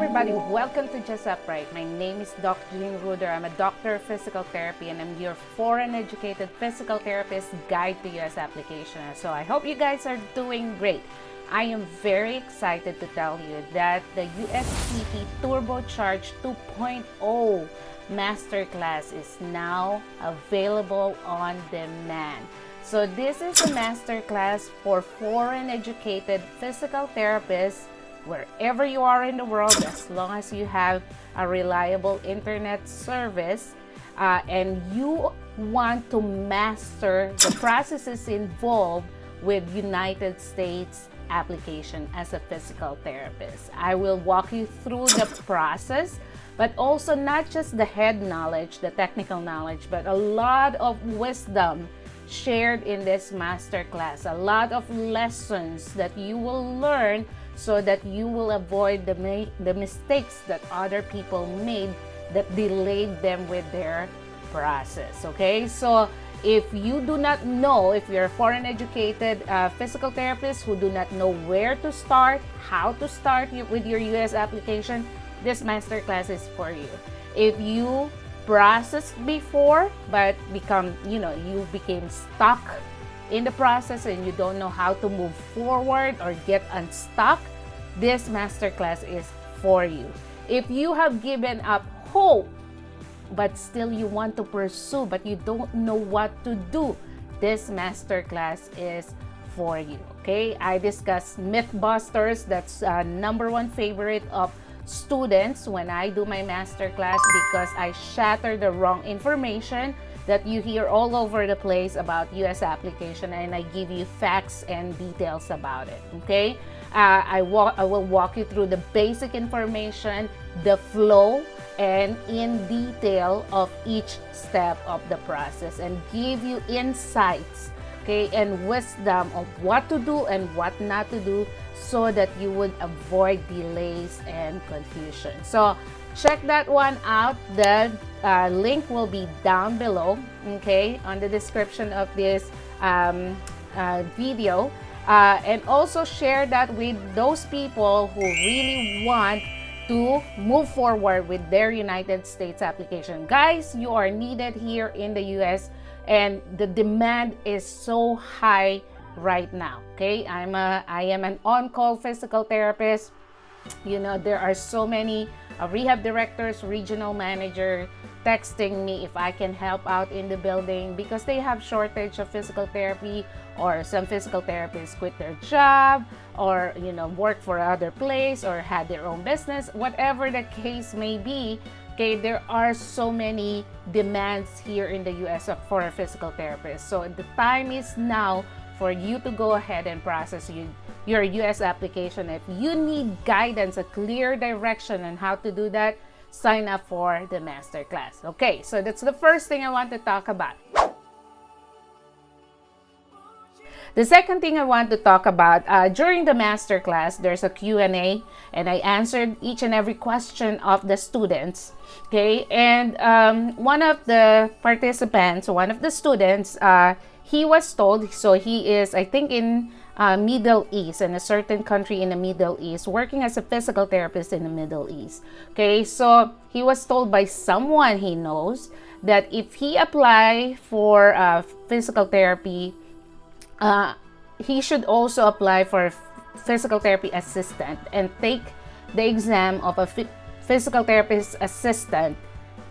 everybody, welcome to Just Upright. My name is Dr. Jean Ruder. I'm a doctor of physical therapy and I'm your foreign educated physical therapist guide to US application. So I hope you guys are doing great. I am very excited to tell you that the USPT Turbocharge 2.0 Masterclass is now available on demand. So this is a masterclass for foreign educated physical therapists wherever you are in the world, as long as you have a reliable internet service and you want to master the processes involved with United States application as a physical therapist. I will walk you through the process, but also not just the head knowledge, the technical knowledge, but a lot of wisdom shared in this masterclass, a lot of lessons that you will learn so that you will avoid the mistakes that other people made that delayed them with their process. Okay, so if you do not know, if you're a foreign educated physical therapist who do not know where to start, how to start with your US application, this masterclass is for you. If you processed before but you became stuck in the process and you don't know how to move forward or get unstuck, this masterclass is for you. If you have given up hope but still you want to pursue but you don't know what to do, this masterclass is for you. Okay, I discuss mythbusters. That's number one favorite of students when I do my masterclass, because I shatter the wrong information that you hear all over the place about US application, and I give you facts and details about it. Okay, I will walk you through the basic information, the flow, and in detail of each step of the process, and give you insights, okay, and wisdom of what to do and what not to do so that you would avoid delays and confusion. So check that one out. The link will be down below, okay, on the description of this video, and also share that with those people who really want to move forward with their United States application. Guys, you are needed here in the US and the demand is so high right now. Okay, I am an on-call physical therapist. You know, there are so many rehab directors, regional manager texting me if I can help out in the building because they have shortage of physical therapy, or some physical therapists quit their job, or work for other place, or had their own business, whatever the case may be. Okay, there are so many demands here in the US for a physical therapist. So the time is now for you to go ahead and process your US application. If you need guidance, a clear direction on how to do that, sign up for the masterclass. Okay, so that's the first thing I want to talk about. The second thing I want to talk about, during the masterclass, there's a Q&A, and I answered each and every question of the students. Okay, and one of the participants, one of the students, he was told, so he is, I think, in Middle East, in a certain country in the Middle East, working as a physical therapist in the Middle East. Okay, so he was told by someone he knows that if he apply for physical therapy, he should also apply for physical therapy assistant and take the exam of a physical therapist assistant,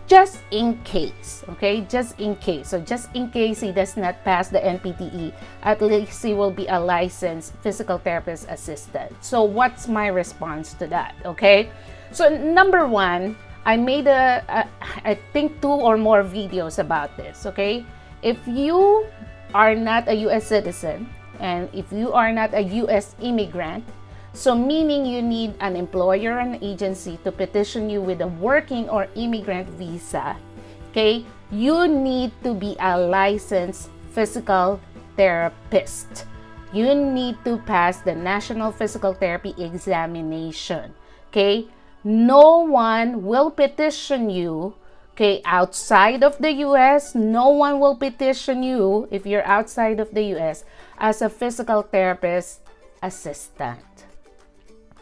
just in case. Okay, just in case. So just in case he does not pass the NPTE, at least he will be a licensed physical therapist assistant. So what's my response to that? Okay, so number one, I made I think 2 or more videos about this. Okay, if you are not a US citizen and if you are not a US immigrant, so meaning you need an employer and agency to petition you with a working or immigrant visa, okay, you need to be a licensed physical therapist. You need to pass the National Physical Therapy Examination. Okay, no one will petition you, okay, outside of the US. No one will petition you if you're outside of the US as a physical therapist assistant.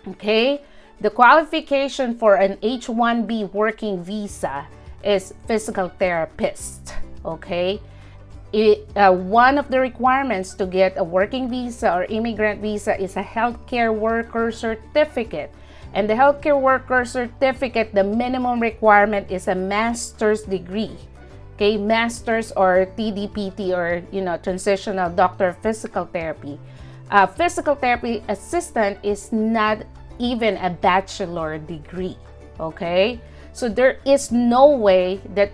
Okay, The qualification for an H-1B working visa is physical therapist, okay? One of the requirements to get a working visa or immigrant visa is a healthcare worker certificate. And the healthcare worker certificate, the minimum requirement is a master's degree. Okay, master's or TDPT, or transitional doctor of physical therapy. Physical therapy assistant is not even a bachelor degree. Okay, so there is no way that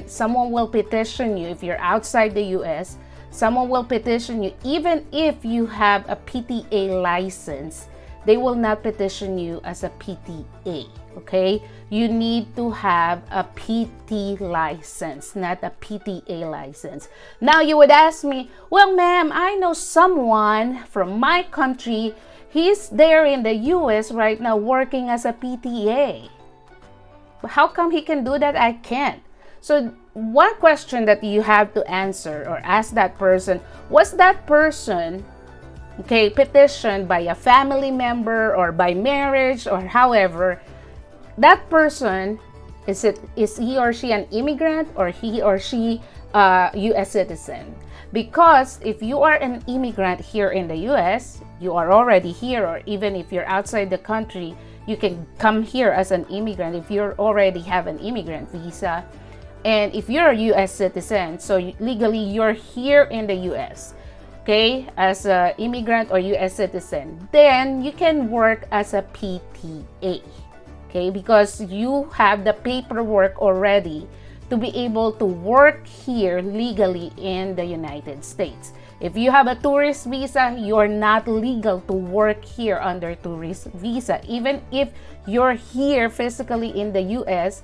someone will petition you if you're outside the US. Someone will petition you even if you have a PTA license. They will not petition you as a PTA, okay? You need to have a PT license, not a PTA license. Now you would ask me, well, ma'am, I know someone from my country. He's there in the US right now working as a PTA. How come he can do that? I can't. So one question that you have to answer or ask that person, was that person petitioned by a family member or by marriage or however? That person, is he or she an immigrant or he or she US citizen? Because if you are an immigrant here in the US, you are already here, or even if you're outside the country, you can come here as an immigrant if you already have an immigrant visa. And if you're a US citizen, so legally you're here in the US, okay, as an immigrant or US citizen, then you can work as a PTA, okay, because you have the paperwork already to be able to work here legally in the United States. If you have a tourist visa, you're not legal to work here under tourist visa. Even if you're here physically in the US,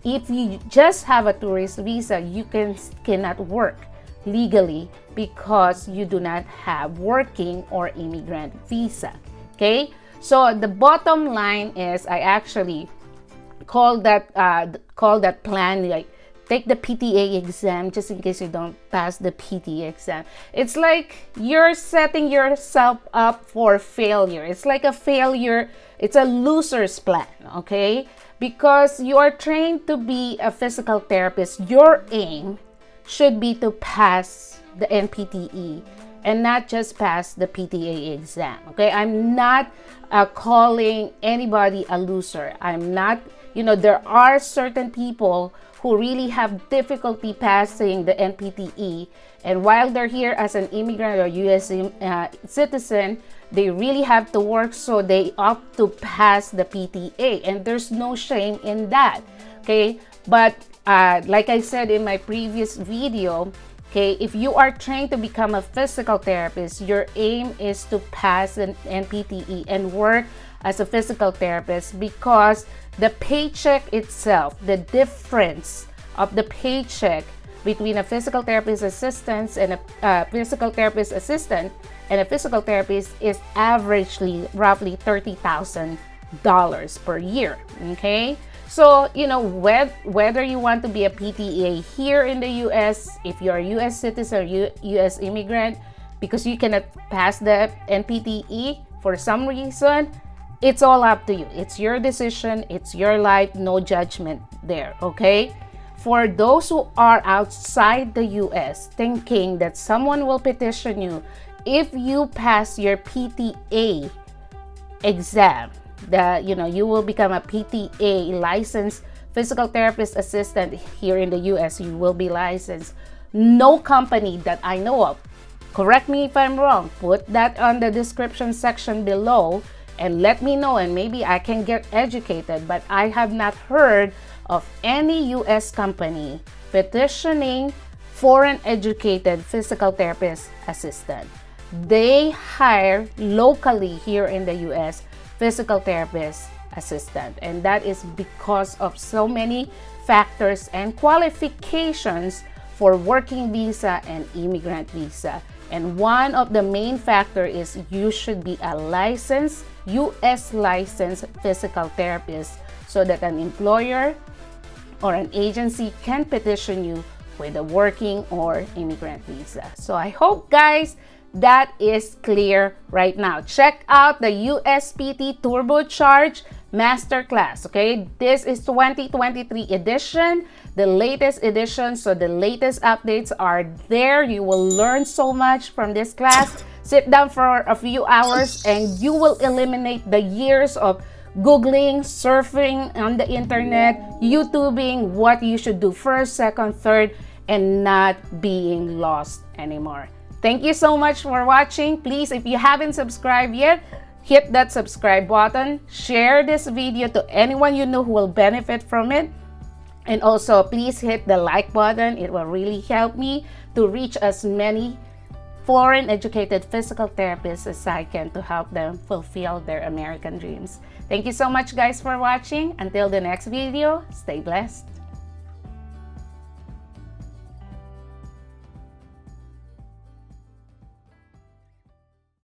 if you just have a tourist visa, you cannot work legally because you do not have working or immigrant visa. Okay, so the bottom line is, I actually call that plan like take the PTA exam just in case you don't pass the PTA exam. It's like you're setting yourself up for failure. It's like a failure. It's a loser's plan, okay? Because you are trained to be a physical therapist, your aim should be to pass the NPTE and not just pass the PTA exam, okay? I'm not calling anybody a loser. I'm not, there are certain people who really have difficulty passing the NPTE, and while they're here as an immigrant or US citizen, they really have to work, so they opt to pass the PTA, and there's no shame in that, okay? But like I said in my previous video, okay, if you are trained to become a physical therapist, your aim is to pass an NPTE and work as a physical therapist, because the paycheck itself, the difference of the paycheck between a physical therapist assistant and a physical therapist assistant and a physical therapist is averagely roughly $30,000 per year, okay? So, whether you want to be a PTA here in the US, if you're a US citizen or US immigrant, because you cannot pass the NPTE for some reason, it's all up to you. It's your decision. It's your life. No judgment there, okay? For those who are outside the US thinking that someone will petition you if you pass your PTA exam, that you will become a PTA licensed physical therapist assistant here in the US, you will be licensed. No company that I know of, correct me if I'm wrong, put that on the description section below and let me know, and maybe I can get educated, but I have not heard of any US company petitioning foreign educated physical therapist assistant. They hire locally here in the US physical therapist assistant, and that is because of so many factors and qualifications for working visa and immigrant visa. And one of the main factor is you should be a licensed, US licensed physical therapist, so that an employer or an agency can petition you with a working or immigrant visa. So I hope, guys, that is clear right now. Check out the USPT turbocharged masterclass. Okay, this is 2023 edition, the latest edition, so the latest updates are there. You will learn so much from this class. Sit down for a few hours and you will eliminate the years of Googling, surfing on the internet, YouTubing, what you should do first, second, third, and not being lost anymore. Thank you so much for watching. Please, if you haven't subscribed yet, hit that subscribe button. Share this video to anyone you know who will benefit from it. And also, please hit the like button. It will really help me to reach as many foreign educated physical therapists as I can to help them fulfill their American dreams. Thank you so much, guys, for watching. Until the next video, stay blessed.